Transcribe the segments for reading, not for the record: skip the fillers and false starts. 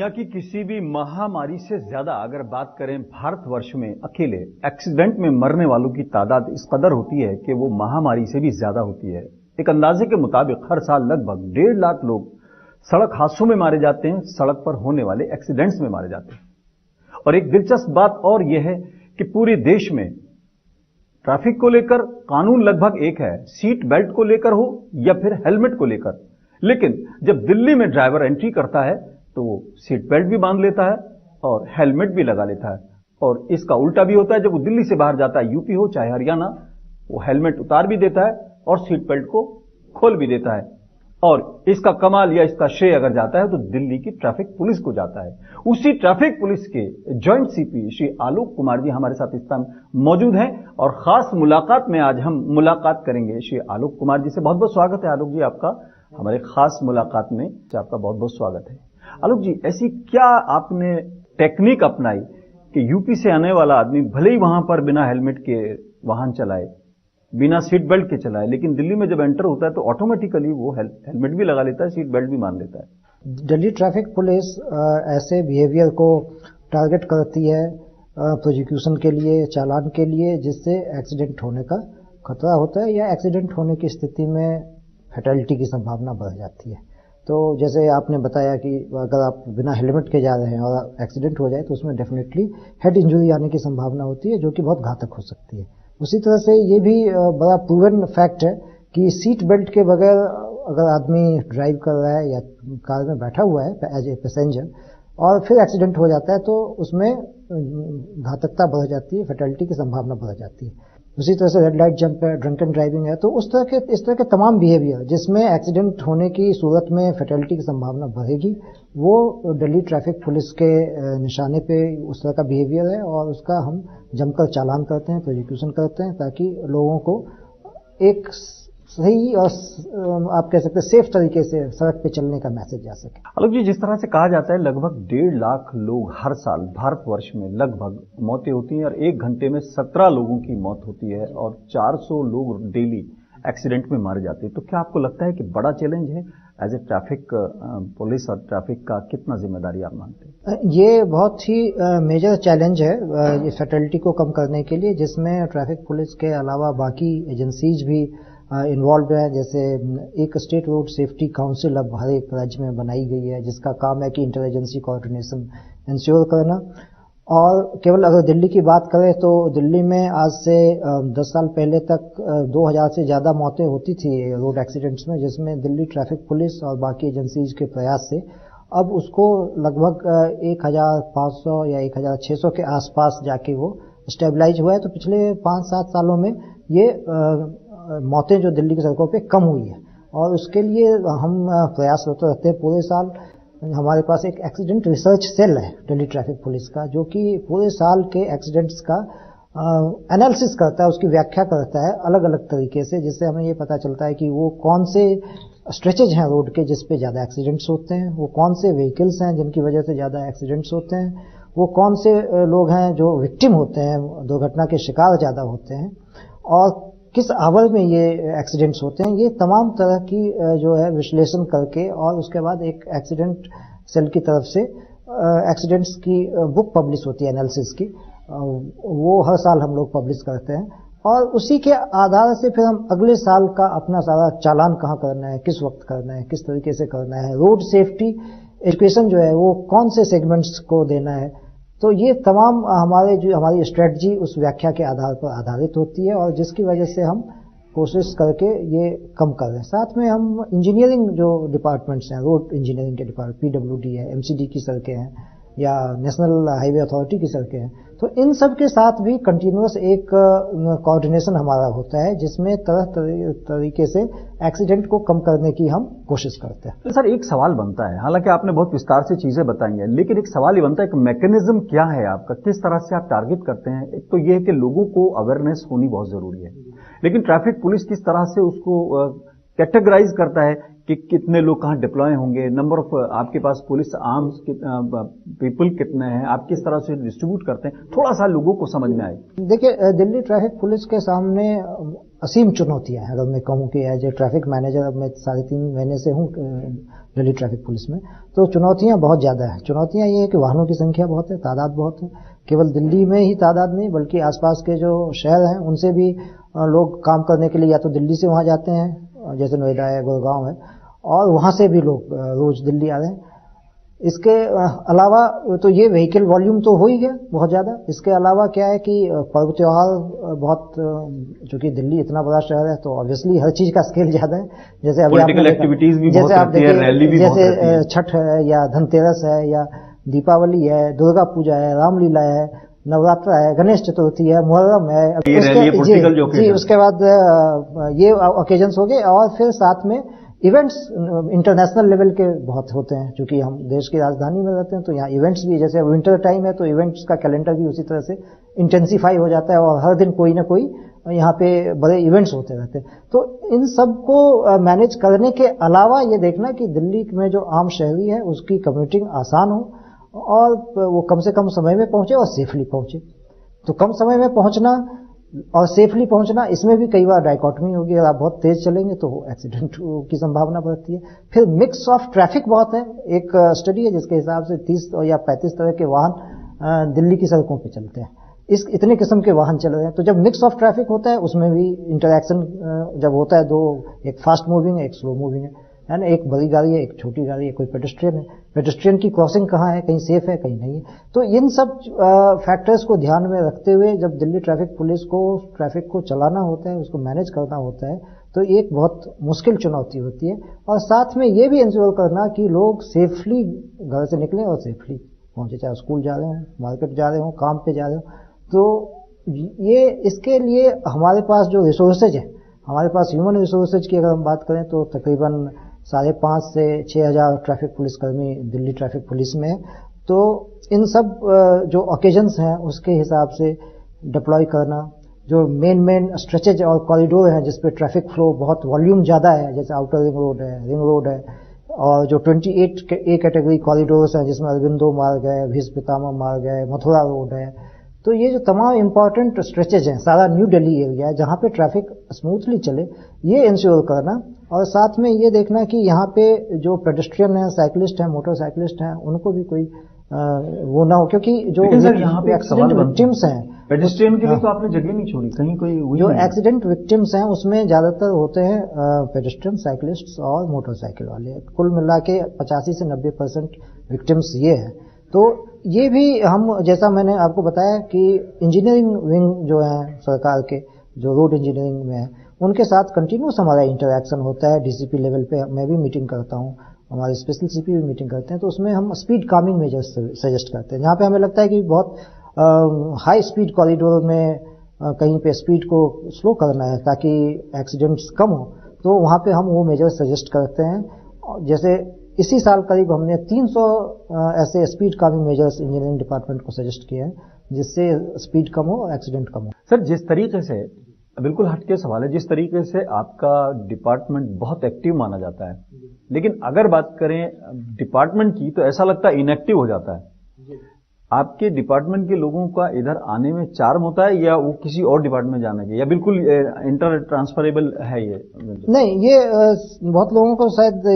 दुनिया की किसी भी महामारी से ज्यादा अगर बात करें भारतवर्ष में अकेले एक्सीडेंट में मरने वालों की तादाद इस कदर होती है कि वो महामारी से भी ज्यादा होती है। एक अंदाजे के मुताबिक हर साल लगभग 1.5 लाख लोग सड़क हादसों में मारे जाते हैं, सड़क पर होने वाले एक्सीडेंट्स में मारे जाते हैं। और एक दिलचस्प बात और यह है कि पूरे देश में ट्रैफिक को लेकर कानून लगभग एक है, सीट बेल्ट को लेकर हो या फिर हेलमेट को लेकर। लेकिन जब दिल्ली में ड्राइवर एंट्री करता है तो वो सीट बेल्ट भी बांध लेता है और हेलमेट भी लगा लेता है, और इसका उल्टा भी होता है। जब वो दिल्ली से बाहर जाता है, यूपी हो चाहे हरियाणा, वो हेलमेट उतार भी देता है और सीट बेल्ट को खोल भी देता है। और इसका कमाल या इसका श्रेय अगर जाता है तो दिल्ली की ट्रैफिक पुलिस को जाता है। उसी ट्रैफिक पुलिस के जॉइंट सीपी श्री आलोक कुमार जी हमारे साथ इस टाइम मौजूद हैं और खास मुलाकात में आज हम मुलाकात करेंगे श्री आलोक कुमार जी से। बहुत बहुत स्वागत है आलोक जी आपका हमारे खास मुलाकात में। आपका बहुत बहुत स्वागत है आलोक जी। ऐसी क्या आपने टेक्निक अपनाई कि यूपी से आने वाला आदमी भले ही वहां पर बिना हेलमेट के वाहन चलाए, बिना सीट बेल्ट के चलाए, लेकिन दिल्ली में जब एंटर होता है तो ऑटोमेटिकली वो हेलमेट भी लगा लेता है, सीट बेल्ट भी मान लेता है। दिल्ली ट्रैफिक पुलिस ऐसे बिहेवियर को टारगेट करती है प्रोसिक्यूशन के लिए, चालान के लिए, जिससे एक्सीडेंट होने का खतरा होता है या एक्सीडेंट होने की स्थिति में फैटेलिटी की संभावना बढ़ जाती है। तो जैसे आपने बताया कि अगर आप बिना हेलमेट के जा रहे हैं और एक्सीडेंट हो जाए तो उसमें डेफिनेटली हेड इंजरी आने की संभावना होती है, जो कि बहुत घातक हो सकती है। उसी तरह से ये भी बड़ा प्रूवन फैक्ट है कि सीट बेल्ट के बगैर अगर आदमी ड्राइव कर रहा है या कार में बैठा हुआ है एज ए पैसेंजर और फिर एक्सीडेंट हो जाता है तो उसमें घातकता बढ़ जाती है, फैटेलिटी की संभावना बढ़ जाती है। उसी तरह से रेड लाइट जंप है, ड्रंकन ड्राइविंग है। तो इस तरह के तमाम बिहेवियर जिसमें एक्सीडेंट होने की सूरत में फैटेलिटी की संभावना बढ़ेगी, वो दिल्ली ट्रैफिक पुलिस के निशाने पे उस तरह का बिहेवियर है और उसका हम जमकर चालान करते हैं, प्रोसिक्यूशन करते हैं, ताकि लोगों को एक सही और आप कह सकते हैं सेफ तरीके से सड़क पे चलने का मैसेज जा सके। आलोक जी, जिस तरह से कहा जाता है लगभग 1.5 लाख लोग हर साल भारतवर्ष में लगभग मौतें होती हैं और 1 घंटे में 17 लोगों की मौत होती है और 400 लोग डेली एक्सीडेंट में मारे जाते हैं। तो क्या आपको लगता है कि बड़ा चैलेंज है एज ए ट्रैफिक पुलिस और ट्रैफिक का कितना जिम्मेदारी आप मानते हैं? ये बहुत ही मेजर चैलेंज है ये फैटेलिटी को कम करने के लिए, जिसमें ट्रैफिक पुलिस के अलावा बाकी एजेंसीज भी इन्वॉल्व है। जैसे एक स्टेट रोड सेफ्टी काउंसिल अब हर एक राज्य में बनाई गई है, जिसका काम है कि इंटर एजेंसी कोऑर्डिनेशन इंश्योर करना। और केवल अगर दिल्ली की बात करें तो दिल्ली में आज से 10 साल पहले तक 2000 से ज़्यादा मौतें होती थी रोड एक्सीडेंट्स में, जिसमें दिल्ली ट्रैफिक पुलिस और बाकी एजेंसीज के प्रयास से अब उसको लगभग 1500 या 1600 के आसपास जाके वो स्टेबलाइज हुआ है। तो पिछले 5-7 सालों में ये मौतें जो दिल्ली की सड़कों पे कम हुई है और उसके लिए हम प्रयासरत रहते हैं पूरे साल। हमारे पास एक एक्सीडेंट रिसर्च सेल है दिल्ली ट्रैफिक पुलिस का, जो कि पूरे साल के एक्सीडेंट्स का एनालिसिस करता है, उसकी व्याख्या करता है अलग अलग तरीके से, जिससे हमें ये पता चलता है कि वो कौन से स्ट्रेचेज हैं रोड के जिस पे ज़्यादा एक्सीडेंट्स होते हैं, वो कौन से व्हीकल्स हैं जिनकी वजह से ज़्यादा एक्सीडेंट्स होते हैं, वो कौन से लोग हैं जो विक्टिम होते हैं, दुर्घटना के शिकार ज़्यादा होते हैं, और किस आवर में ये एक्सीडेंट्स होते हैं। ये तमाम तरह की जो है विश्लेषण करके और उसके बाद एक एक्सीडेंट सेल की तरफ से एक्सीडेंट्स की बुक पब्लिश होती है एनालिसिस की, वो हर साल हम लोग पब्लिश करते हैं। और उसी के आधार से फिर हम अगले साल का अपना सारा चालान कहाँ करना है, किस वक्त करना है, किस तरीके से करना है, रोड सेफ्टी एजुकेशन जो है वो कौन से सेगमेंट्स को देना है। तो ये तमाम हमारी स्ट्रेटजी उस व्याख्या के आधार पर आधारित होती है और जिसकी वजह से हम कोशिश करके ये कम कर रहे हैं। साथ में हम इंजीनियरिंग जो डिपार्टमेंट्स हैं, रोड इंजीनियरिंग के डिपार्टमेंट, पीडब्ल्यूडी है, एमसीडी की सड़कें हैं या नेशनल हाईवे अथॉरिटी की सड़कें हैं, तो इन सब के साथ भी कंटिन्यूअस एक कोऑर्डिनेशन हमारा होता है, जिसमें तरह तरीके से एक्सीडेंट को कम करने की हम कोशिश करते हैं। तो सर एक सवाल बनता है, हालांकि आपने बहुत विस्तार से चीजें बताई हैं, लेकिन एक सवाल ये बनता है कि मैकेनिज्म क्या है आपका, किस तरह से आप टारगेट करते हैं? एक तो ये है कि लोगों को अवेयरनेस होनी बहुत जरूरी है, लेकिन ट्रैफिक पुलिस किस तरह से उसको कैटेगराइज करता है कि कितने लोग कहाँ डिप्लॉय होंगे, नंबर ऑफ आपके पास पुलिस आर्म्स पीपल कितने हैं, आप किस तरह से डिस्ट्रीब्यूट करते हैं, थोड़ा सा लोगों को समझ में आए। देखिए, दिल्ली ट्रैफिक पुलिस के सामने असीम चुनौतियां हैं। अगर मैं कहूँ कि एज ए ट्रैफिक मैनेजर, अब मैं 3.5 महीने से हूँ दिल्ली ट्रैफिक पुलिस में, तो चुनौतियां बहुत ज़्यादा हैं। चुनौतियां ये है कि वाहनों की संख्या बहुत है, तादाद बहुत है। केवल दिल्ली में ही तादाद नहीं, बल्कि आसपास के जो शहर हैं उनसे भी लोग काम करने के लिए या तो दिल्ली से वहाँ जाते हैं, जैसे नोएडा है, गुड़गांव है, और वहाँ से भी लोग रोज दिल्ली आ रहे हैं। इसके अलावा तो ये व्हीकल वॉल्यूम तो हो ही गया बहुत ज़्यादा। इसके अलावा क्या है कि पर्व त्योहार बहुत, चूंकि दिल्ली इतना बड़ा शहर है तो ऑब्वियसली हर चीज़ का स्केल ज़्यादा है। जैसे अभी पॉलिटिकल एक्टिविटीज भी बहुत रहती है, रैली भी बहुत रहती है, जैसे छठ है या धनतेरस है या दीपावली है, दुर्गा पूजा है, रामलीला है, नवरात्र है, गणेश चतुर्थी है, मुहर्रम है, उसके बाद ये ओकेजन्स हो गए। और फिर साथ में इवेंट्स इंटरनेशनल लेवल के बहुत होते हैं। क्योंकि हम देश की राजधानी में रहते हैं तो यहाँ इवेंट्स भी, जैसे विंटर टाइम है तो इवेंट्स का कैलेंडर भी उसी तरह से इंटेंसिफाई हो जाता है और हर दिन कोई ना कोई यहाँ पे बड़े इवेंट्स होते रहते हैं। तो इन सब को मैनेज करने के अलावा ये देखना कि दिल्ली में जो आम शहरी है उसकी कम्यूटिंग आसान हो और वो कम से कम समय में पहुंचे और सेफली पहुंचे। तो कम समय में पहुंचना और सेफली पहुंचना, इसमें भी कई बार डायकॉटमी होगी। अगर आप बहुत तेज चलेंगे तो एक्सीडेंट की संभावना बढ़ती है। फिर मिक्स ऑफ ट्रैफिक बहुत है। एक स्टडी है जिसके हिसाब से 30 या 35 तरह के वाहन दिल्ली की सड़कों पे चलते हैं। इतने किस्म के वाहन चल रहे हैं। तो जब मिक्स ऑफ ट्रैफिक होता है उसमें भी इंटरैक्शन जब होता है, दो, एक फास्ट मूविंग है, एक स्लो मूविंग है ना, एक बड़ी गाड़ी है, एक छोटी गाड़ी है, कोई पेडेस्ट्रियन है, पेडेस्ट्रियन की क्रॉसिंग कहाँ है, कहीं सेफ है, कहीं नहीं है। तो इन सब फैक्टर्स को ध्यान में रखते हुए जब दिल्ली ट्रैफिक पुलिस को ट्रैफिक को चलाना होता है, उसको मैनेज करना होता है, तो एक बहुत मुश्किल चुनौती होती है। और साथ में ये भी इंश्योर करना कि लोग सेफली घर से निकलें और सेफली पहुंचे, चाहे स्कूल जा रहे हों, मार्केट जा रहे हों, काम पे जा रहे हों। तो ये इसके लिए हमारे पास जो रिसोर्सेज है, हमारे पास ह्यूमन रिसोर्सेज की अगर हम बात करें तो तकरीबन 5,500 से 6,000 ट्रैफिक पुलिसकर्मी दिल्ली ट्रैफिक पुलिस में है। तो इन सब जो ओकेजन्स हैं उसके हिसाब से डिप्लॉय करना, जो मेन स्ट्रेचेज और कॉरिडोर हैं जिस पे ट्रैफिक फ्लो बहुत वॉल्यूम ज़्यादा है, जैसे आउटर रिंग रोड है, और जो 28 ए कैटेगरी कॉरिडोर्स हैं जिसमें अरविंदो मार्ग है, भीष्म पितामह मार्ग है, मथुरा रोड है। तो ये जो तमाम इंपॉर्टेंट स्ट्रेचेज हैं, सारा न्यू दिल्ली एरिया है जहाँ पे ट्रैफिक स्मूथली चले, ये इंश्योर करना। और साथ में ये देखना कि यहाँ पे जो पेडेस्ट्रियन है, साइकिलिस्ट हैं, मोटरसाइकिलिस्ट हैं, उनको भी कोई वो ना हो। क्योंकि जो यहाँ पे एक्सीडेंट विक्टिम्स हैं, पेडेस्ट्रियन के लिए तो आपने जगह नहीं छोड़ी, कहीं कोई जो एक्सीडेंट विक्टिम्स हैं उसमें ज्यादातर होते हैं पेडेस्ट्रियन, साइकिलिस्ट और मोटरसाइकिल वाले। कुल मिला के 85 से 90% विक्टिम्स ये है। तो ये भी हम, जैसा मैंने आपको बताया कि इंजीनियरिंग विंग जो है सरकार के, जो रोड इंजीनियरिंग में है, उनके साथ कंटिन्यूस हमारा इंटरैक्शन होता है। डीसीपी लेवल पे मैं भी मीटिंग करता हूँ, हमारे स्पेशल सीपी भी मीटिंग करते हैं। तो उसमें हम स्पीड कामिंग मेजर्स सजेस्ट करते हैं। जहाँ पे हमें लगता है कि बहुत हाई स्पीड कॉरिडोर में कहीं पे स्पीड को स्लो करना है ताकि एक्सीडेंट्स कम हो, तो वहाँ पे हम वो मेजर सजेस्ट करते हैं। जैसे इसी साल करीब हमने 300 ऐसे speed Kameng measures engineering department को सजेस्ट किए हैं जिससे स्पीड कम हो, एक्सीडेंट कम हो। सर, जिस तरीके से, बिल्कुल हटके सवाल है, जिस तरीके से आपका डिपार्टमेंट बहुत एक्टिव माना जाता है, लेकिन अगर बात करें डिपार्टमेंट की तो ऐसा लगता है इनएक्टिव हो जाता है। आपके डिपार्टमेंट के लोगों का इधर आने में चार्म होता है या वो किसी और डिपार्टमेंट में जाने के, या बिल्कुल इंटर ट्रांसफरेबल है ये? नहीं, ये बहुत लोगों को शायद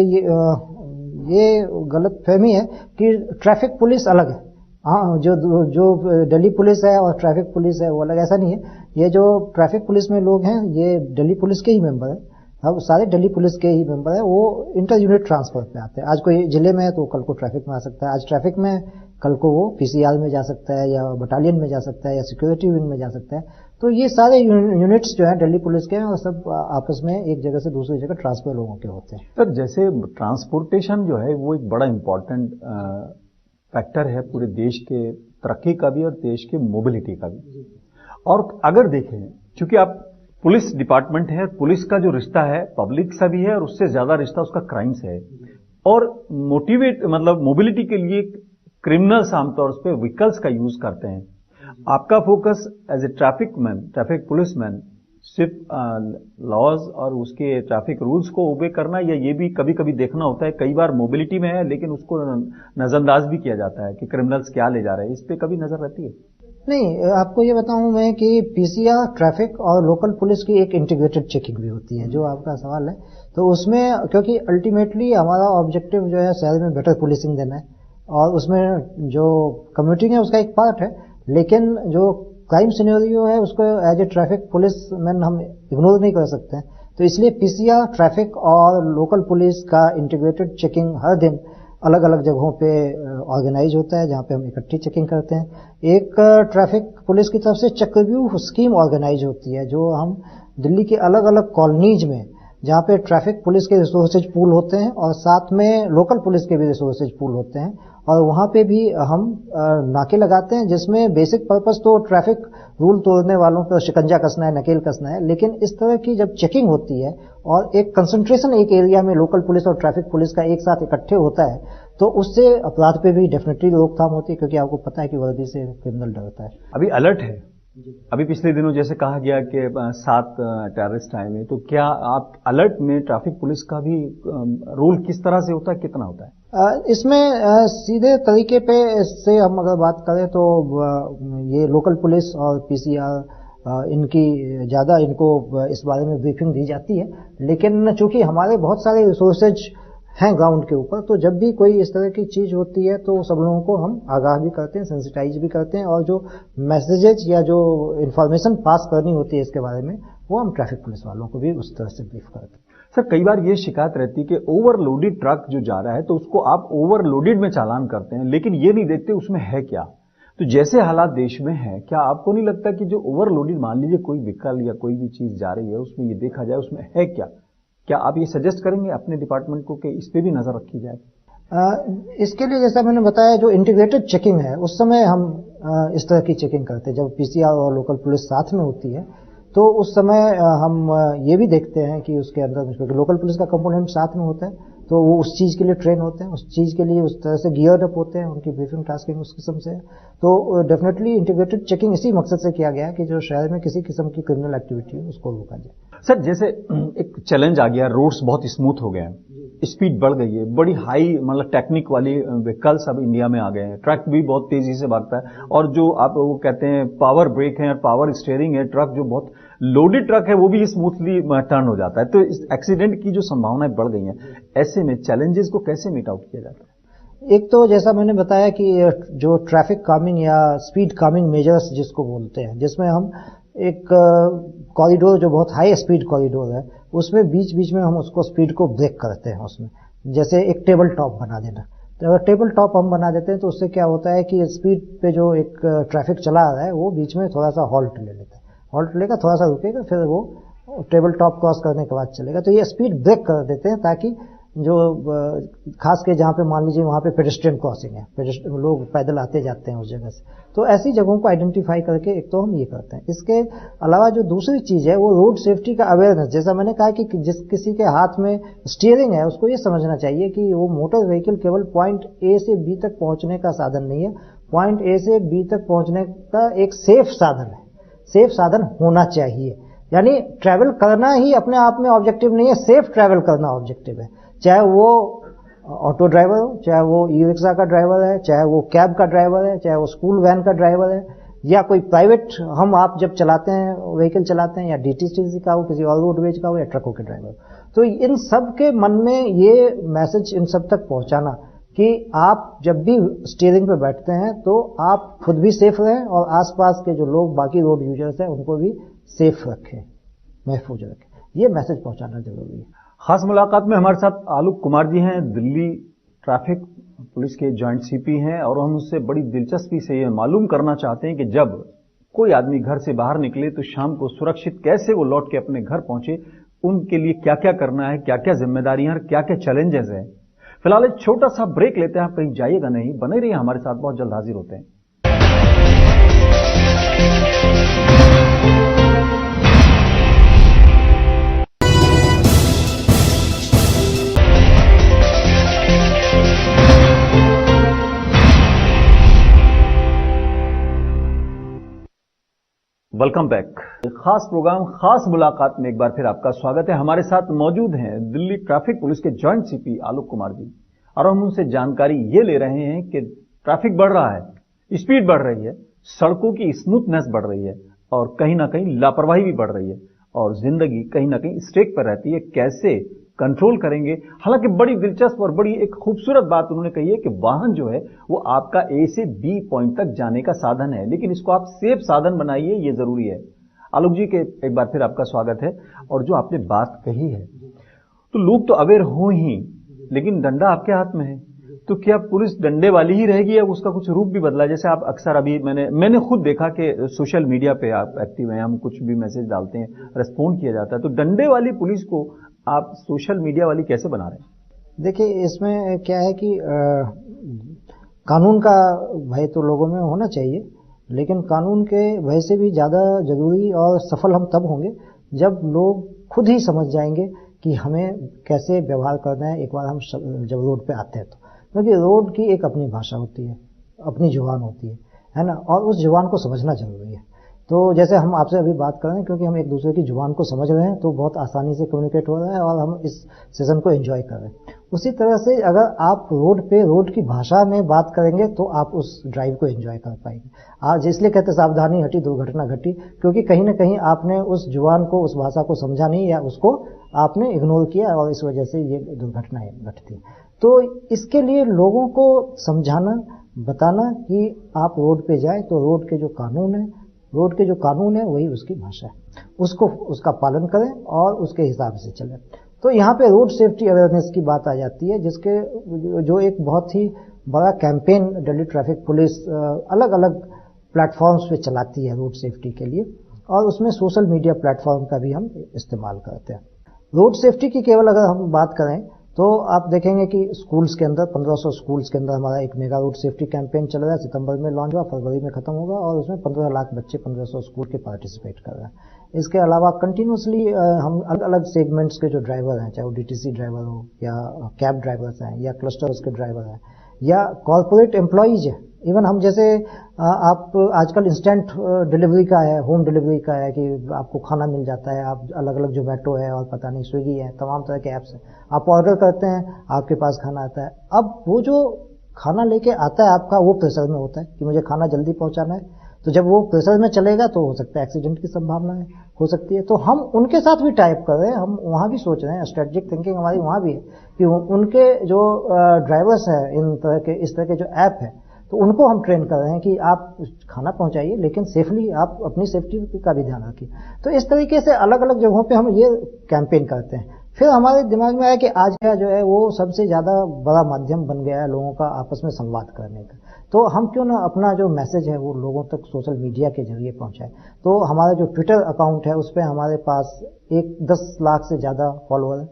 ये गलत फहमी है कि ट्रैफिक पुलिस अलग है। हाँ, जो दिल्ली पुलिस है और ट्रैफिक पुलिस है वो अलग, ऐसा नहीं है। ये जो ट्रैफिक पुलिस में लोग हैं ये दिल्ली पुलिस के ही मेंबर हैं। अब सारे दिल्ली पुलिस के ही मेंबर है। वो इंटर यूनिट ट्रांसफर पे आते हैं। आज कोई जिले में है तो कल को ट्रैफिक में आ सकता है, आज ट्रैफिक में, कल को वो पीसीआर में जा सकता है या बटालियन में जा सकता है या सिक्योरिटी विंग में जा सकता है। तो ये सारे यूनिट्स जो हैं दिल्ली पुलिस के हैं और सब आपस में एक जगह से दूसरी जगह ट्रांसफर लोगों के होते हैं। सर, जैसे ट्रांसपोर्टेशन जो है वो एक बड़ा इंपॉर्टेंट फैक्टर है पूरे देश के तरक्की का भी और देश के मोबिलिटी का भी। और अगर देखें, चूंकि आप पुलिस डिपार्टमेंट है, पुलिस का जो रिश्ता है पब्लिक से भी है और उससे ज्यादा रिश्ता उसका क्राइम से है। और मोबिलिटी के लिए क्रिमिनल्स आमतौर पर व्हीकल्स का यूज करते हैं। आपका focus as a traffic policeman सिर्फ लॉज और उसके ट्रैफिक रूल्स को ओबे करना, या ये भी कभी कभी देखना होता है, कई बार मोबिलिटी में है लेकिन उसको नजरअंदाज भी किया जाता है कि क्रिमिनल्स क्या ले जा रहे हैं, इस पे कभी नजर रहती है? नहीं, आपको ये बताऊं मैं कि पीसीआर, ट्रैफिक और लोकल पुलिस की एक इंटीग्रेटेड चेकिंग भी होती है, जो आपका सवाल है। तो उसमें क्योंकि अल्टीमेटली हमारा ऑब्जेक्टिव जो है शहर में बेटर पुलिसिंग देना है, और उसमें जो कम्यूटिंग है उसका एक पार्ट है, लेकिन जो क्राइम सिनेरियो है उसको as a traffic policeman हम इग्नोर नहीं कर सकते हैं। तो इसलिए पीसीआर, ट्रैफिक और लोकल पुलिस का इंटीग्रेटेड चेकिंग हर दिन अलग अलग जगहों पे ऑर्गेनाइज होता है, जहाँ पे हम इकट्ठी चेकिंग करते हैं। एक ट्रैफिक पुलिस की तरफ से चक्रव्यूह स्कीम ऑर्गेनाइज होती है, जो हम दिल्ली के अलग अलग कॉलोनीज में, जहाँ पे ट्रैफिक पुलिस के रिसोर्सेज पूल होते हैं और साथ में लोकल पुलिस के भी रिसोर्सेज पूल होते हैं, और वहाँ पे भी हम नाके लगाते हैं, जिसमें बेसिक पर्पस तो ट्रैफिक रूल तोड़ने वालों पर शिकंजा कसना है, नकेल कसना है। लेकिन इस तरह की जब चेकिंग होती है और एक कंसंट्रेशन एक एरिया में लोकल पुलिस और ट्रैफिक पुलिस का एक साथ इकट्ठे होता है, तो उससे अपराध पे भी डेफिनेटली रोकथाम होती है, क्योंकि आपको पता है कि वर्दी से क्रिमिनल डरता है। अभी अलर्ट है, अभी पिछले दिनों जैसे कहा गया कि 7 टेररिस्ट आए हैं, तो क्या आप अलर्ट में ट्रैफिक पुलिस का भी रोल किस तरह से होता है, कितना होता है? इसमें सीधे तरीके पे से हम अगर बात करें तो ये लोकल पुलिस और पीसीआर इनकी ज़्यादा इनको इस बारे में ब्रीफिंग दी जाती है, लेकिन चूंकि हमारे बहुत सारे रिसोर्सेज हैं ग्राउंड के ऊपर, तो जब भी कोई इस तरह की चीज होती है तो सब लोगों को हम आगाह भी करते हैं, सेंसिटाइज भी करते हैं, और जो मैसेजेज या जो इन्फॉर्मेशन पास करनी होती है इसके बारे में, वो हम ट्रैफिक पुलिस वालों को भी उस तरह से ब्रीफ करते हैं। सर, कई बार ये शिकायत रहती है कि ओवरलोडेड ट्रक जो जा रहा है तो उसको आप ओवरलोडेड में चालान करते हैं, लेकिन ये नहीं देखते उसमें है क्या। तो जैसे हालात देश में है, क्या आपको नहीं लगता कि जो ओवरलोडेड, मान लीजिए कोई व्हीकल या कोई भी चीज जा रही है, उसमें ये देखा जाए उसमें है क्या? क्या आप ये सजेस्ट करेंगे अपने डिपार्टमेंट को कि इस पे भी नजर रखी जाए? इसके लिए जैसा मैंने बताया, जो इंटीग्रेटेड चेकिंग है उस समय हम इस तरह की चेकिंग करते हैं। जब पीसीआर और लोकल पुलिस साथ में होती है तो उस समय हम ये भी देखते हैं कि उसके अंदर, क्योंकि लोकल पुलिस का कंपोनेंट साथ में होता है, तो वो उस चीज के लिए ट्रेन होते हैं, उस चीज के लिए उस तरह से गियर्ड अप होते हैं, उनकी ब्रीफिंग टास्किंग उस किस्म से है। तो डेफिनेटली इंटीग्रेटेड चेकिंग इसी मकसद से किया गया है कि जो शहर में किसी किस्म की क्रिमिनल एक्टिविटी है उसको रोका जाए। सर, जैसे एक चैलेंज आ गया, रोड्स बहुत स्मूथ हो गए हैं, स्पीड बढ़ गई है, बड़ी हाई मतलब टेक्निक वाली व्हीकल्स अब इंडिया में आ गए हैं, ट्रक भी बहुत तेजी से भागता है, और जो आप वो कहते हैं पावर ब्रेक है और पावर स्टीयरिंग है, ट्रक जो बहुत लोडेड ट्रक है वो भी स्मूथली टर्न हो जाता है। तो इस एक्सीडेंट की जो संभावनाएं बढ़ गई हैं, ऐसे में चैलेंजेस को कैसे मीट आउट किया जाता है? एक तो जैसा मैंने बताया कि जो ट्रैफिक कामिंग या स्पीड कामिंग मेजर्स जिसको बोलते हैं, जिसमें हम एक कॉरिडोर जो बहुत हाई स्पीड कॉरिडोर है, उसमें बीच बीच में हम उसको स्पीड को ब्रेक करते हैं। उसमें जैसे एक टेबल टॉप बना देना, तो अगर टेबल टॉप हम बना देते हैं तो उससे क्या होता है कि स्पीड पे जो एक ट्रैफिक चला आ रहा है वो बीच में थोड़ा सा हॉल्ट ले लेता है, हॉल्ट लेगा, थोड़ा सा रुकेगा, फिर वो टेबल टॉप क्रॉस करने के बाद चलेगा। तो ये स्पीड ब्रेक कर देते हैं, ताकि जो खास के जहाँ पे मान लीजिए वहाँ पे पेडेस्ट्रियन क्रॉसिंग है, लोग पैदल आते जाते हैं उस जगह से, तो ऐसी जगहों को आइडेंटिफाई करके एक तो हम ये करते हैं। इसके अलावा जो दूसरी चीज है वो रोड सेफ्टी का अवेयरनेस। जैसा मैंने कहा कि जिस किसी के हाथ में स्टीयरिंग है उसको ये समझना चाहिए कि वो मोटर व्हीकल केवल पॉइंट ए से बी तक पहुंचने का साधन नहीं है, पॉइंट ए से बी तक पहुंचने का एक सेफ साधन है, सेफ साधन होना चाहिए। यानी ट्रैवल करना ही अपने आप में ऑब्जेक्टिव नहीं है, सेफ ट्रैवल करना ऑब्जेक्टिव है। चाहे वो ऑटो ड्राइवर हो, चाहे वो ई रिक्शा का ड्राइवर है, चाहे वो कैब का ड्राइवर है, चाहे वो स्कूल वैन का ड्राइवर है, या कोई प्राइवेट हम आप जब चलाते हैं व्हीकल चलाते हैं, या डीटीसी का हो, किसी और रोडवेज का हो, या ट्रकों के ड्राइवर। तो इन सब के मन में ये मैसेज इन सब तक पहुंचाना कि आप जब भी स्टीयरिंग पे बैठते हैं तो आप खुद भी सेफ रहें और आसपास के जो लोग बाकी रोड यूजर्स हैं उनको भी सेफ रखें, महफूज रखें, ये मैसेज पहुंचाना जरूरी है। खास मुलाकात में हमारे साथ आलोक कुमार जी हैं, दिल्ली ट्रैफिक पुलिस के जॉइंट सीपी हैं, और हम उससे बड़ी दिलचस्पी से ये मालूम करना चाहते हैं कि जब कोई आदमी घर से बाहर निकले तो शाम को सुरक्षित कैसे वो लौट के अपने घर पहुंचे, उनके लिए क्या क्या करना है, क्या क्या जिम्मेदारियां और क्या क्या चैलेंजेस हैं। फिलहाल एक छोटा सा ब्रेक लेते हैं, आप कहीं जाइएगा नहीं, बने रहिए हमारे साथ, बहुत जल्द हाजिर होते हैं। Welcome back. खास प्रोग्राम खास मुलाकात में एक बार फिर आपका स्वागत है। हमारे साथ मौजूद हैं दिल्ली ट्रैफिक पुलिस के जॉइंट सीपी आलोक कुमार जी, और हम उनसे जानकारी ये ले रहे हैं कि ट्रैफिक बढ़ रहा है, स्पीड बढ़ रही है, सड़कों की स्मूथनेस बढ़ रही है और कहीं ना कहीं लापरवाही भी बढ़ रही है और जिंदगी कहीं ना कहीं स्टेक पर रहती है। कैसे कंट्रोल करेंगे? हालांकि बड़ी दिलचस्प और बड़ी एक खूबसूरत बात उन्होंने कही है कि वाहन जो है वो आपका ए से बी पॉइंट तक जाने का साधन है, लेकिन इसको आप सेफ साधन बनाइए, ये जरूरी है। आलोक जी के एक बार फिर आपका स्वागत है। और जो आपने बात कही है, तो लोग तो अवेयर हो ही, लेकिन डंडा आपके हाथ में है, तो क्या पुलिस डंडे वाली ही रहेगी या उसका कुछ रूप भी बदला? जैसे आप अक्सर अभी मैंने खुद देखा कि सोशल मीडिया पे आप एक्टिव हैं, हम कुछ भी मैसेज डालते हैं, रेस्पॉन्ड किया जाता है, तो डंडे वाली पुलिस को आप सोशल मीडिया वाली कैसे बना रहे हैं? देखिए, इसमें क्या है कि कानून का भय तो लोगों में होना चाहिए, लेकिन कानून के भय से भी ज़्यादा जरूरी और सफल हम तब होंगे जब लोग खुद ही समझ जाएंगे कि हमें कैसे व्यवहार करना है एक बार हम जब रोड पे आते हैं तो। क्योंकि रोड की एक अपनी भाषा होती है, अपनी जुबान होती है ना, और उस जुबान को समझना जरूरी है। तो जैसे हम आपसे अभी बात कर रहे हैं, क्योंकि हम एक दूसरे की जुबान को समझ रहे हैं, तो बहुत आसानी से कम्युनिकेट हो रहा है और हम इस सेशन को एंजॉय कर रहे हैं। उसी तरह से अगर आप रोड पे रोड की भाषा में बात करेंगे तो आप उस ड्राइव को एंजॉय कर पाएंगे। आज इसलिए कहते सावधानी हटी दुर्घटना घटी, क्योंकि कहीं ना कहीं आपने उस जुबान को, उस भाषा को समझा नहीं या उसको आपने इग्नोर किया और इस वजह से ये दुर्घटनाएं घटती। तो इसके लिए लोगों को समझाना, बताना कि आप रोड पे जाए तो रोड के जो कानून है वही उसकी भाषा है, उसका पालन करें और उसके हिसाब से चलें। तो यहाँ पे रोड सेफ्टी अवेयरनेस की बात आ जाती है, जिसके जो एक बहुत ही बड़ा कैंपेन दिल्ली ट्रैफिक पुलिस अलग अलग प्लेटफॉर्म्स पे चलाती है रोड सेफ्टी के लिए, और उसमें सोशल मीडिया प्लेटफॉर्म का भी हम इस्तेमाल करते हैं। रोड सेफ्टी की केवल अगर हम बात करें तो आप देखेंगे कि स्कूल्स के अंदर 1500 स्कूल्स के अंदर हमारा एक मेगा रोड सेफ्टी कैंपेन चल रहा है। सितंबर में लॉन्च हुआ, फरवरी में खत्म होगा और उसमें 15 लाख बच्चे 1500 स्कूल के पार्टिसिपेट कर रहे हैं। इसके अलावा कंटिन्यूसली हम अलग अलग सेगमेंट्स के जो ड्राइवर हैं, चाहे वो डीटीसी ड्राइवर हो या कैब ड्राइवर्स हैं या क्लस्टर्स के ड्राइवर हैं या कॉर्पोरेट एम्प्लॉइज है, इवन हम जैसे आप आजकल इंस्टेंट डिलीवरी का है, होम डिलीवरी का है कि आपको खाना मिल जाता है। आप अलग अलग जोमेटो है और पता नहीं स्विगी है, तमाम तरह के ऐप्स हैं, आप ऑर्डर करते हैं, आपके पास खाना आता है। अब वो जो खाना लेके आता है आपका, वो प्रेशर में होता है कि मुझे खाना जल्दी पहुंचाना है, तो जब वो प्रेशर में चलेगा तो हो सकता है एक्सीडेंट की संभावना हो सकती है। तो हम उनके साथ भी टाइप कर रहे हैं, हम वहाँ भी सोच रहे हैं, स्ट्रेटेजिक थिंकिंग हमारी वहाँ भी है कि उनके जो ड्राइवर्स हैं, इस तरह के जो ऐप है, तो उनको हम ट्रेन कर रहे हैं कि आप खाना पहुंचाइए लेकिन सेफली, आप अपनी सेफ्टी का भी ध्यान रखिए। तो इस तरीके से अलग अलग जगहों पे हम ये कैंपेन करते हैं। फिर हमारे दिमाग में आया कि आज का जो है वो सबसे ज्यादा बड़ा माध्यम बन गया है लोगों का आपस में संवाद करने का, तो हम क्यों ना अपना जो मैसेज है वो लोगों तक सोशल मीडिया के जरिए पहुंचाए। तो हमारा जो ट्विटर अकाउंट है उस पर हमारे पास 10 लाख से ज्यादा फॉलोअर है।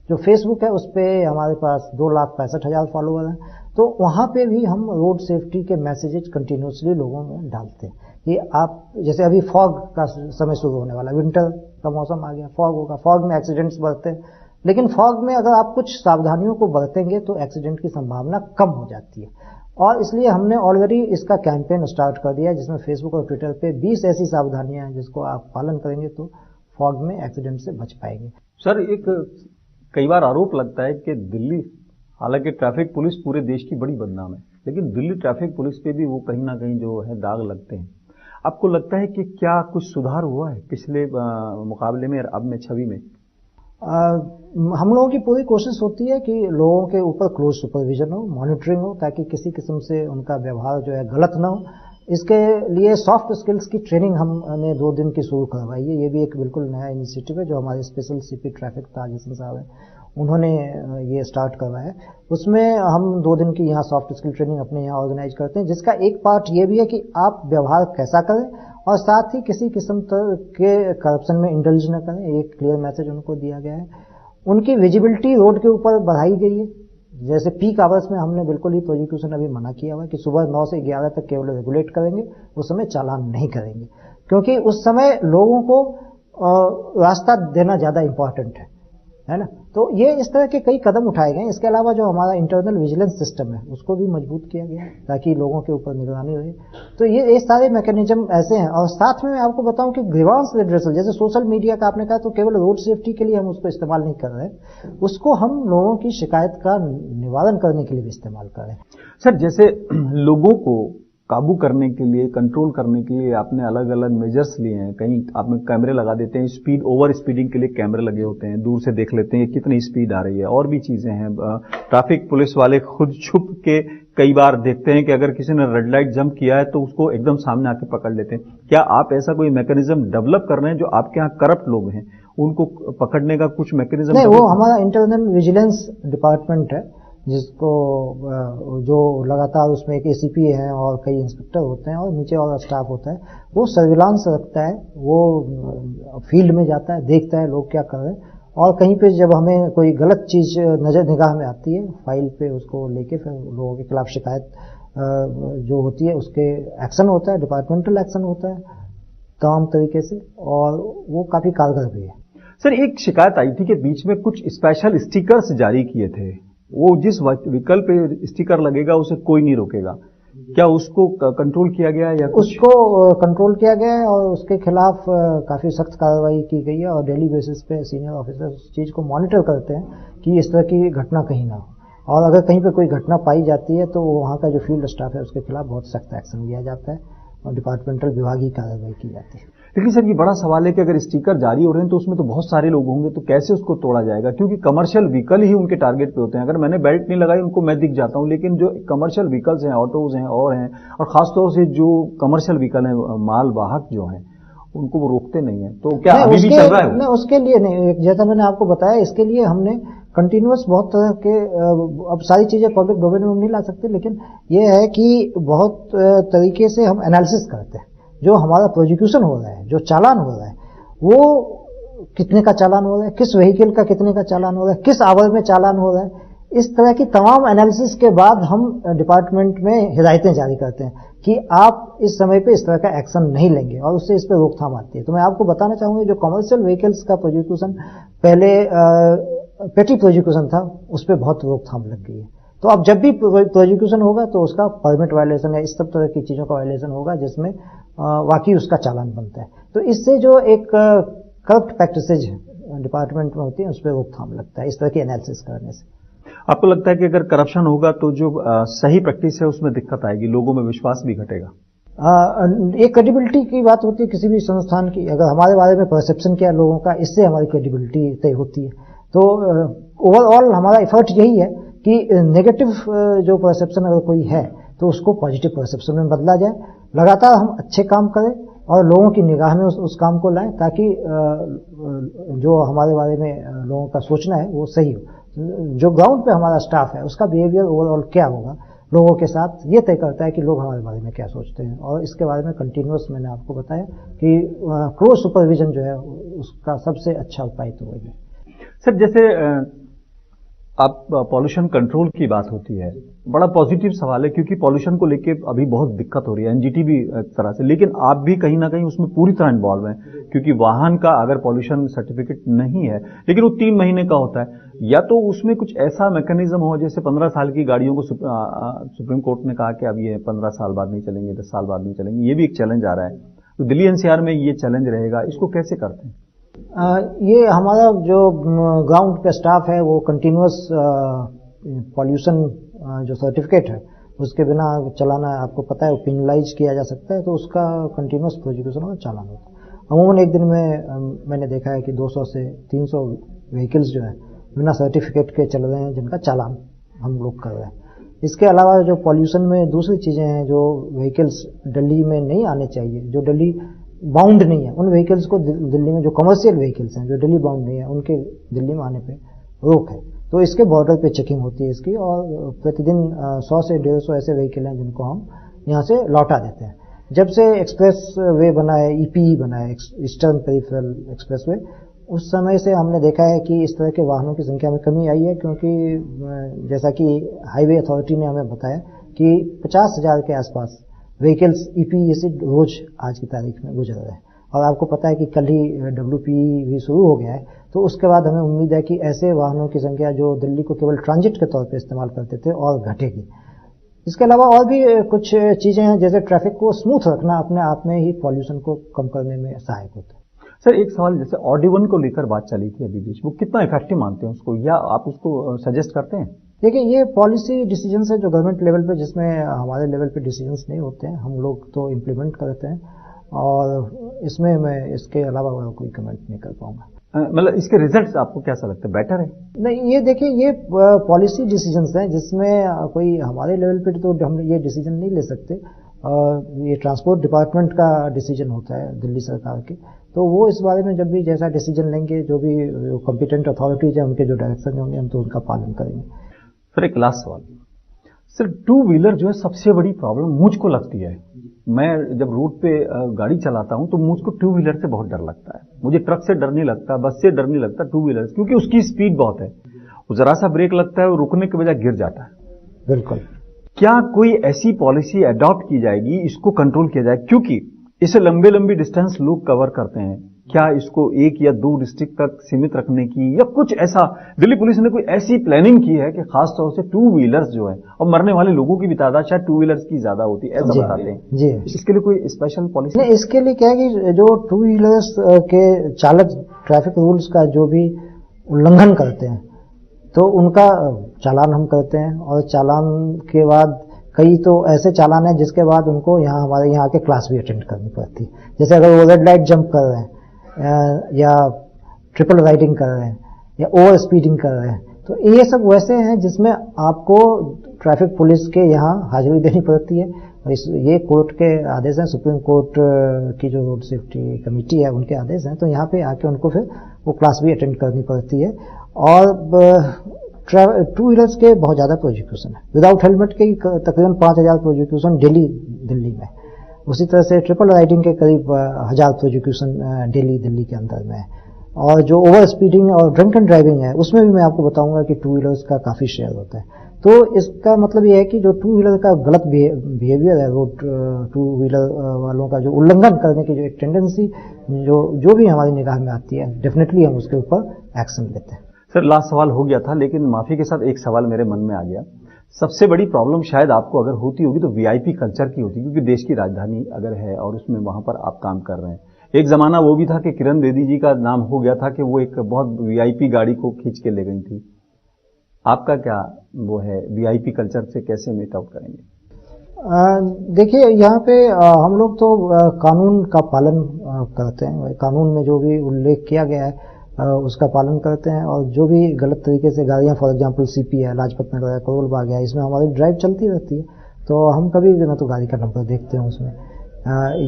जो फेसबुक है उस पर हमारे पास 2,65,000 फॉलोअर हैं। तो वहां पे भी हम रोड सेफ्टी के मैसेजेस कंटिन्यूसली लोगों में डालते हैं कि आप, जैसे अभी फॉग का समय शुरू होने वाला, विंटर का मौसम आ गया, फॉग होगा, फॉग में एक्सीडेंट्स बढ़ते हैं, लेकिन फॉग में अगर आप कुछ सावधानियों को बरतेंगे तो एक्सीडेंट की संभावना कम हो जाती है। और इसलिए हमने ऑलरेडी इसका कैंपेन स्टार्ट कर दिया है, जिसमें फेसबुक और ट्विटर पे 20 ऐसी सावधानियां हैं जिसको आप पालन करेंगे तो फॉग में एक्सीडेंट से बच पाएंगे। सर, एक कई बार आरोप लगता है कि दिल्ली, हालांकि ट्रैफिक पुलिस पूरे देश की बड़ी बदनाम है, लेकिन दिल्ली ट्रैफिक पुलिस पे भी वो कहीं ना कहीं जो है दाग लगते हैं। आपको लगता है कि क्या कुछ सुधार हुआ है पिछले मुकाबले में और अब में छवि में? हम लोगों की पूरी कोशिश होती है कि लोगों के ऊपर क्लोज सुपरविजन हो, मॉनिटरिंग हो, ताकि किसी किस्म से उनका व्यवहार जो है गलत ना हो। इसके लिए सॉफ्ट स्किल्स की ट्रेनिंग हमने 2 दिन की शुरू करवाई है। ये भी एक बिल्कुल नया इनिशिएटिव है जो हमारे स्पेशल सीपी ट्रैफिक ताज हसन साहब है, उन्होंने ये स्टार्ट करवाया है। उसमें हम 2 दिन की यहाँ सॉफ्ट स्किल ट्रेनिंग अपने यहाँ ऑर्गेनाइज करते हैं, जिसका एक पार्ट ये भी है कि आप व्यवहार कैसा करें और साथ ही किसी किस्म के करप्शन में इंडल्ज न करें। एक क्लियर मैसेज उनको दिया गया है। उनकी विजिबिलिटी रोड के ऊपर बढ़ाई गई है। जैसे पीक आवर्स में हमने बिल्कुल ही प्रोसिक्यूशन अभी मना किया हुआ है कि सुबह 9 से 11 तक केवल रेगुलेट करेंगे, उस समय चालान नहीं करेंगे, क्योंकि उस समय लोगों को रास्ता देना ज्यादा इंपॉर्टेंट है। है ना। तो ये इस तरह के कई कदम उठाए गए। इसके अलावा जो हमारा इंटरनल विजिलेंस सिस्टम है उसको भी मजबूत किया गया है ताकि लोगों के ऊपर निगरानी रहे। तो ये सारे मैकेनिज्म ऐसे हैं। और साथ में मैं आपको बताऊं कि ग्रीवांस रिड्रेसल, जैसे सोशल मीडिया का आपने कहा, तो केवल रोड सेफ्टी के लिए हम उसको इस्तेमाल नहीं कर रहे, उसको हम लोगों की शिकायत का निवारण करने के लिए भी इस्तेमाल कर रहे हैं। सर, जैसे लोगों को काबू करने के लिए, कंट्रोल करने के लिए आपने अलग अलग मेजर्स लिए हैं। कहीं आपने कैमरे लगा देते हैं, स्पीड ओवर स्पीडिंग के लिए कैमरे लगे होते हैं, दूर से देख लेते हैं कितनी स्पीड आ रही है, और भी चीजें हैं। ट्रैफिक पुलिस वाले खुद छुप के कई बार देखते हैं कि अगर किसी ने रेड लाइट जंप किया है तो उसको एकदम सामने आके पकड़ लेते हैं। क्या आप ऐसा कोई मैकेनिज्म डेवलप कर रहे हैं जो आपके यहाँ करप्ट लोग हैं उनको पकड़ने का कुछ मैकेनिज्म? नहीं, वो हमारा इंटरनल विजिलेंस डिपार्टमेंट है जिसको जो लगातार उसमें एक एसीपी है और कई इंस्पेक्टर होते हैं और नीचे और स्टाफ होता है। वो सर्विलांस रखता है, वो फील्ड में जाता है, देखता है लोग क्या कर रहे हैं, और कहीं पे जब हमें कोई गलत चीज नजर निगाह में आती है फाइल पे उसको लेके फिर लोगों के खिलाफ शिकायत जो होती है उसके एक्शन होता है, डिपार्टमेंटल एक्शन होता है तमाम तरीके से, और वो काफी कारगर भी है। सर, एक शिकायत आई थी कि बीच में कुछ स्पेशल स्टिकर्स जारी किए थे, वो जिस व्हीकल पे स्टिकर लगेगा उसे कोई नहीं रोकेगा, क्या उसको कंट्रोल किया गया है? या उसको कंट्रोल किया गया है और उसके खिलाफ काफी सख्त कार्रवाई की गई है, और डेली बेसिस पे सीनियर ऑफिसर उस चीज को मॉनिटर करते हैं कि इस तरह की घटना कहीं ना हो, और अगर कहीं पे कोई घटना पाई जाती है तो वहाँ का जो फील्ड स्टाफ है उसके खिलाफ बहुत सख्त एक्शन लिया जाता है और डिपार्टमेंटल विभागीय कार्रवाई की जाती है। लेकिन सर, ये बड़ा सवाल है कि अगर स्टिकर जारी हो रहे हैं तो उसमें तो बहुत सारे लोग होंगे, तो कैसे उसको तोड़ा जाएगा? क्योंकि कमर्शियल व्हीकल ही उनके टारगेट पे होते हैं। अगर मैंने बेल्ट नहीं लगाई उनको मैं दिख जाता हूं, लेकिन जो कमर्शियल व्हीकल्स हैं, ऑटोज हैं और खासतौर से जो कमर्शियल व्हीकल हैं, माल वाहक जो हैं, उनको वो रोकते नहीं है। तो क्या अभी भी चल रहा है? नहीं, उसके लिए नहीं। जैसा मैंने आपको बताया, इसके लिए हमने कंटिन्यूअस बहुत तरह के, अब सारी चीजें पब्लिक डोमेन में नहीं ला सकते, लेकिन ये है कि बहुत तरीके से हम एनालिसिस करते हैं। जो हमारा प्रोसिक्यूशन हो रहा है, जो चालान हो रहा है, वो कितने का चालान हो रहा है, किस व्हीकल का कितने का चालान हो रहा है, किस आवर में चालान हो रहा है, इस तरह की तमाम एनालिसिस के बाद हम डिपार्टमेंट में हिदायतें जारी करते हैं कि आप इस समय पे इस तरह का एक्शन नहीं लेंगे, और उससे इस पर रोकथाम आती है। तो मैं आपको बताना चाहूंगा, जो कमर्शियल व्हीकल्स का प्रोसिक्यूशन पहले पेटी प्रोसिक्यूशन था, उस पर बहुत रोकथाम लग गई है। तो अब जब भी प्रोसिक्यूशन होगा तो उसका परमिट वायलेशन है, इस सब तरह की चीजों का वायलेशन होगा जिसमें वाकई उसका चालान बनता है। तो इससे जो एक करप्ट प्रैक्टिसेज डिपार्टमेंट में होती है उस पर रोकथाम लगता है इस तरह की एनालिसिस करने से। आपको लगता है कि अगर करप्शन होगा तो जो सही प्रैक्टिस है उसमें दिक्कत आएगी, लोगों में विश्वास भी घटेगा? एक क्रेडिबिलिटी की बात होती है किसी भी संस्थान की। अगर हमारे बारे में परसेप्शन क्या है लोगों का, इससे हमारी क्रेडिबिलिटी तय होती है। तो ओवरऑल हमारा एफर्ट यही है कि नेगेटिव जो परसेप्शन अगर कोई है तो उसको पॉजिटिव परसेप्शन में बदला जाए। लगातार हम अच्छे काम करें और लोगों की निगाह में उस काम को लाएं, ताकि जो हमारे बारे में लोगों का सोचना है वो सही हो। जो ग्राउंड पे हमारा स्टाफ है उसका बिहेवियर ओवरऑल क्या होगा लोगों के साथ, ये तय करता है कि लोग हमारे बारे में क्या सोचते हैं। और इसके बारे में कंटिन्यूअस मैंने आपको बताया कि क्लोज सुपरविजन जो है उसका सबसे अच्छा उपाय तो वही है। सर, जैसे आप पॉल्यूशन कंट्रोल की बात होती है, बड़ा पॉजिटिव सवाल है क्योंकि पॉल्यूशन को लेके अभी बहुत दिक्कत हो रही है, एनजीटी भी एक तरह से, लेकिन आप भी कहीं ना कहीं उसमें पूरी तरह इन्वॉल्व हैं, क्योंकि वाहन का अगर पॉल्यूशन सर्टिफिकेट नहीं है लेकिन वो 3 महीने का होता है, या तो उसमें कुछ ऐसा मैकेनिज्म हो जैसे 15 साल की गाड़ियों को सुप्रीम कोर्ट ने कहा कि अब ये 15 साल बाद नहीं चलेंगे, 10 साल बाद नहीं चलेंगे, ये भी एक चैलेंज आ रहा है। तो दिल्ली एनसीआर में ये चैलेंज रहेगा, इसको कैसे करते हैं? ये हमारा जो ग्राउंड पे स्टाफ है वो कंटिन्यूअस पॉल्यूशन जो सर्टिफिकेट है उसके बिना चलाना, आपको पता है, वो पेनलाइज किया जा सकता है, तो उसका कंटिन्यूअस प्रोसिक्यूशन और चालान होता है। अमूमन एक दिन में मैंने देखा है कि 200 से 300 व्हीकल्स जो है बिना सर्टिफिकेट के चल रहे हैं जिनका चालान हम लोग कर रहे हैं। इसके अलावा जो पॉल्यूशन में दूसरी चीजें हैं जो व्हीकल्स दिल्ली में नहीं आने चाहिए, जो दिल्ली बाउंड नहीं है, उन व्हीकल्स को दिल्ली में, जो कमर्शियल व्हीकल्स हैं जो दिल्ली बाउंड नहीं है, उनके दिल्ली में आने पे रोक है। तो इसके बॉर्डर पे चेकिंग होती है इसकी, और प्रतिदिन 100 से 150 ऐसे व्हीकल हैं जिनको हम यहाँ से लौटा देते हैं। जब से एक्सप्रेस वे बना है, ईपीई बना है, ईस्टर्न पेरिफेरल एक्सप्रेस वे, उस समय से हमने देखा है कि इस तरह के वाहनों की संख्या में कमी आई है, क्योंकि जैसा कि हाईवे अथॉरिटी ने हमें बताया कि 50,000 के आसपास व्हीकल्स ईपीई से रोज आज की तारीख में गुजर रहे हैं। और आपको पता है कि कल ही WPE भी शुरू हो गया है, तो उसके बाद हमें उम्मीद है कि ऐसे वाहनों की संख्या जो दिल्ली को केवल ट्रांजिट के तौर पर इस्तेमाल करते थे और घटेगी। इसके अलावा और भी कुछ चीजें हैं, जैसे ट्रैफिक को स्मूथ रखना अपने आप में ही पॉल्यूशन को कम करने में सहायक होता है। सर एक सवाल, जैसे ऑड-इवन को लेकर बात चली थी अभी बीच, वो कितना इफेक्टिव मानते हैं उसको, या आप उसको सजेस्ट करते हैं? देखिए, ये पॉलिसी डिसीजंस है जो गवर्नमेंट लेवल पे, जिसमें हमारे लेवल पे डिसीजंस नहीं होते हैं, हम लोग तो इम्प्लीमेंट करते हैं, और इसमें मैं इसके अलावा कोई कमेंट नहीं कर पाऊंगा। मतलब इसके रिजल्ट्स आपको कैसा लगता है, बेटर है? नहीं, ये देखिए, ये पॉलिसी डिसीजंस हैं जिसमें कोई हमारे लेवल पे तो हम ये डिसीजन नहीं ले सकते, ये ट्रांसपोर्ट डिपार्टमेंट का डिसीजन होता है दिल्ली सरकार के, तो वो इस बारे में जब भी जैसा डिसीजन लेंगे, जो भी कॉम्पिटेंट अथॉरिटीज है उनके जो डायरेक्शन होंगे, हम तो उनका पालन करेंगे। सर एक लास्ट सवाल, सर टू व्हीलर जो है सबसे बड़ी प्रॉब्लम मुझको लगती है। मैं जब रोड पे गाड़ी चलाता हूं तो मुझको टू व्हीलर से बहुत डर लगता है। मुझे ट्रक से डर नहीं लगता, बस से डर नहीं लगता, टू व्हीलर से, क्योंकि उसकी स्पीड बहुत है। वो जरा सा ब्रेक लगता है और रुकने के बजाय गिर जाता है। बिल्कुल। क्या कोई ऐसी पॉलिसी अडॉप्ट की जाएगी, इसको कंट्रोल किया जाए, क्योंकि इसे लंबे लंबी डिस्टेंस लोग कवर करते हैं, क्या इसको 1 या 2 डिस्ट्रिक्ट तक सीमित रखने की, या कुछ ऐसा दिल्ली पुलिस ने कोई ऐसी प्लानिंग की है कि खासतौर से टू व्हीलर्स जो है, और मरने वाले लोगों की भी तादाद शायद टू व्हीलर्स की ज्यादा होती है, ऐसा बताते हैं जी। इसके लिए कोई स्पेशल पॉलिसी? नहीं, इसके लिए क्या है कि जो टू व्हीलर्स के चालक ट्रैफिक रूल्स का जो भी उल्लंघन करते हैं, तो उनका चालान हम करते हैं, और चालान के बाद कई तो ऐसे चालान है जिसके बाद उनको यहाँ हमारे यहाँ आके क्लास भी अटेंड करनी पड़ती है। जैसे अगर वो रेड लाइट जंप कर रहे हैं, या ट्रिपल राइडिंग कर रहे हैं, या ओवर स्पीडिंग कर रहे हैं, तो ये सब वैसे हैं जिसमें आपको ट्रैफिक पुलिस के यहाँ हाजिरी देनी पड़ती है। ये कोर्ट के आदेश हैं, सुप्रीम कोर्ट की जो रोड सेफ्टी कमेटी है उनके आदेश हैं, तो यहाँ पे आके उनको फिर वो क्लास भी अटेंड करनी पड़ती है। और टू व्हीलर्स के बहुत ज़्यादा प्रोसिक्यूशन है, विदाउट हेलमेट के तकरीबन 5000 प्रोसिक्यूशन डेली दिल्ली में। उसी तरह से ट्रिपल राइडिंग के करीब 1000 प्रोसिक्यूशन डेली दिल्ली के अंदर में है। और जो ओवर स्पीडिंग और ड्रंक एंड ड्राइविंग है, उसमें भी मैं आपको बताऊंगा कि टू व्हीलर्स का काफ़ी शेयर होता है। तो इसका मतलब ये है कि जो टू व्हीलर का गलत बिहेवियर है, वो टू व्हीलर वालों का जो उल्लंघन करने की जो एक टेंडेंसी जो भी हमारी निगाह में आती है, डेफिनेटली हम उसके ऊपर एक्शन लेते हैं। सर लास्ट सवाल हो गया था, लेकिन माफी के साथ एक सवाल मेरे मन में आ गया। सबसे बड़ी प्रॉब्लम शायद आपको अगर होती होगी तो वीआईपी कल्चर की होती, क्योंकि देश की राजधानी अगर है और उसमें वहां पर आप काम कर रहे हैं। एक जमाना वो भी था कि किरण बेदी जी का नाम हो गया था कि वो एक बहुत वीआईपी गाड़ी को खींच के ले गई थी। आपका क्या वो है, वीआईपी कल्चर से कैसे मीट आउट करेंगे? देखिए, यहाँ पे हम लोग तो कानून का पालन करते हैं। कानून में जो भी उल्लेख किया गया है उसका पालन करते हैं, और जो भी गलत तरीके से गाड़ियाँ, फॉर एग्जांपल सीपी है, लाजपत नगर है, करोल बाग है, इसमें हमारी ड्राइव चलती रहती है, तो हम कभी ना तो गाड़ी का नंबर देखते हैं उसमें,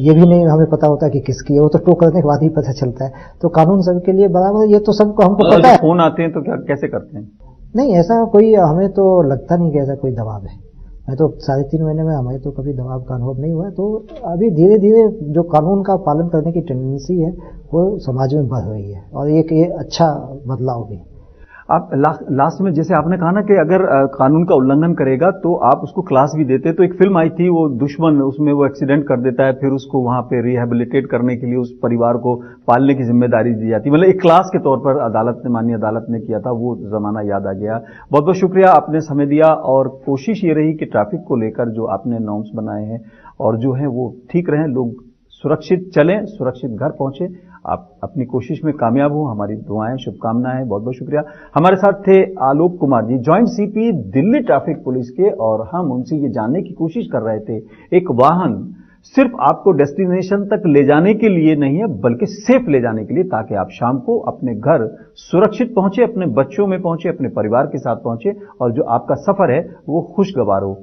ये भी नहीं हमें पता होता कि किसकी है, वो तो टो करने के बाद ही पता चलता है। तो कानून सबके लिए बराबर, ये तो सबको हमको पता है। फोन आते हैं तो क्या कैसे करते हैं? नहीं, ऐसा कोई हमें तो लगता नहीं कि ऐसा कोई दबाव है। मैं तो 3.5 महीने में हमें तो कभी दबाव का अनुभव नहीं हुआ। तो अभी धीरे धीरे जो कानून का पालन करने की टेंडेंसी है वो समाज में बढ़ रही है, और ये अच्छा बदलाव भी। आप लास्ट में जैसे आपने कहा ना कि अगर कानून का उल्लंघन करेगा तो आप उसको क्लास भी देते, तो एक फिल्म आई थी वो दुश्मन, उसमें वो एक्सीडेंट कर देता है, फिर उसको वहां पे रिहेबिलिटेट करने के लिए उस परिवार को पालने की जिम्मेदारी दी जाती है, मतलब एक क्लास के तौर पर माननीय अदालत ने किया था। वो जमाना याद आ गया। बहुत बहुत शुक्रिया, आपने समय दिया, और कोशिश ये रही कि ट्रैफिक को लेकर जो आपने नॉर्म्स बनाए हैं और जो है वो ठीक रहें, लोग सुरक्षित चलें, सुरक्षित घर पहुंचे। आप अपनी कोशिश में कामयाब हो, हमारी दुआएं, शुभकामनाएं। बहुत बहुत शुक्रिया। हमारे साथ थे Alok Kumar ji, joint CP Delhi traffic police के, और हम उनसे ये जानने की कोशिश कर रहे थे, एक वाहन सिर्फ आपको डेस्टिनेशन तक ले जाने के लिए नहीं है, बल्कि सेफ ले जाने के लिए, ताकि आप शाम को अपने घर सुरक्षित पहुंचे, अपने बच्चों में पहुंचे, अपने परिवार के साथ पहुंचे, और जो आपका सफर है वो खुशगवार हो।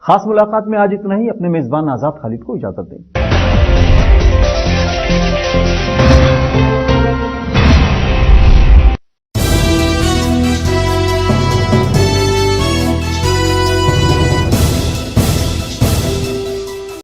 खास मुलाकात में आज इतना ही। अपने मेजबान आजाद खालिद को इजाजत दें।